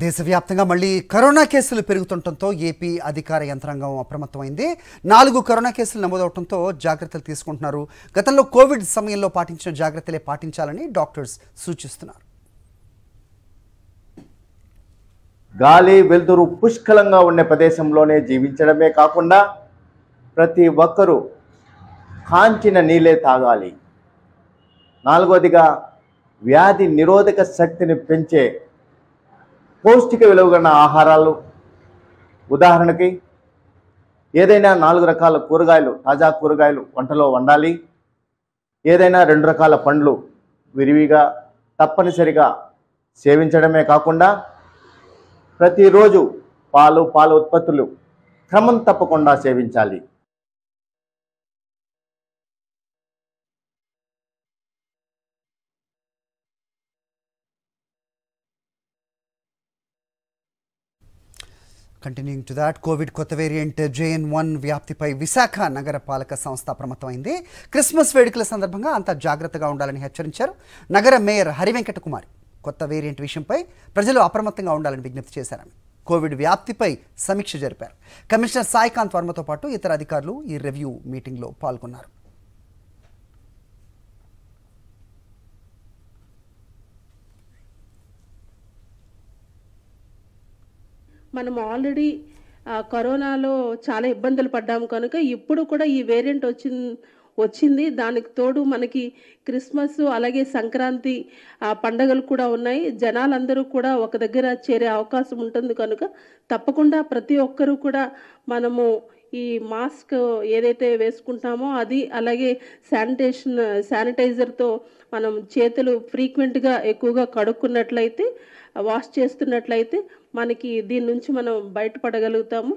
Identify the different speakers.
Speaker 1: దేశవ్యాప్తంగా మళ్ళీ కరోనా కేసులు పెరుగుతుండటంతో ఏపీ అధికార యంత్రాంగం అప్రమత్తమైంది. 4 కరోనా కేసులు నమోదవడంతో జాగ్రత్తలు తీసుకుంటున్నారు. గతంలో కోవిడ్ సమయంలో పాటించిన జాగ్రత్తలే పాటించాలని డాక్టర్స్ సూచిస్తున్నారు.
Speaker 2: గాలి వెలుతురు పుష్కలంగా ఉండే ప్రదేశంలోనే జీవించడమే కాకుండా ప్రతి ఒక్కరూ కాంచిన నీళ్ళే తాగాలి. 4వదిగా వ్యాధి నిరోధక శక్తిని పెంచే పౌష్టిక విలువగల ఆహారాలు, ఉదాహరణకి ఏదైనా 4 రకాల కూరగాయలు, తాజా కూరగాయలు వంటలో వండాలి. ఏదైనా 2 రకాల పండ్లు విరివిగా తప్పనిసరిగా సేవించడమే కాకుండా ప్రతిరోజు పాల ఉత్పత్తులు క్రమం తప్పకుండా సేవించాలి.
Speaker 1: కంటిన్యూయింగ్ టు దాట్, కోవిడ్ కొత్త వేరియంట్ JN.1 వ్యాప్తిపై విశాఖ నగర పాలక సంస్థ అప్రమత్తమైంది. క్రిస్మస్ వేడుకల సందర్భంగా అంతా జాగ్రత్తగా ఉండాలని హెచ్చరించారు. నగర మేయర్ హరివెంకట కుమారి కొత్త వేరియంట్ విషయంపై ప్రజలు అప్రమత్తంగా ఉండాలని విజ్ఞప్తి చేశారు. కోవిడ్ వ్యాప్తిపై సమీక్ష జరిపారు. కమిషనర్ సాయికాంత్ వర్మతో పాటు ఇతర అధికారులు ఈ రివ్యూ మీటింగ్లో పాల్గొన్నారు.
Speaker 3: మనం ఆల్రెడీ కరోనాలో చాలా ఇబ్బందులు పడ్డాము కనుక ఇప్పుడు కూడా ఈ వేరియంట్ వచ్చింది. దానికి తోడు మనకి క్రిస్మస్ అలాగే సంక్రాంతి పండగలు కూడా ఉన్నాయి. జనాలందరూ కూడా ఒక దగ్గర చేరే అవకాశం ఉంటుంది కనుక తప్పకుండా ప్రతి ఒక్కరూ కూడా మనము ఈ మాస్క్ ఏదైతే వేసుకుంటామో అది, అలాగే శానిటైజర్తో మనం చేతులు ఫ్రీక్వెంట్గా ఎక్కువగా కడుక్కున్నట్లయితే, వాష్ చేస్తున్నట్లయితే మనకి దీని నుంచి మనం బయటపడగలుగుతాము.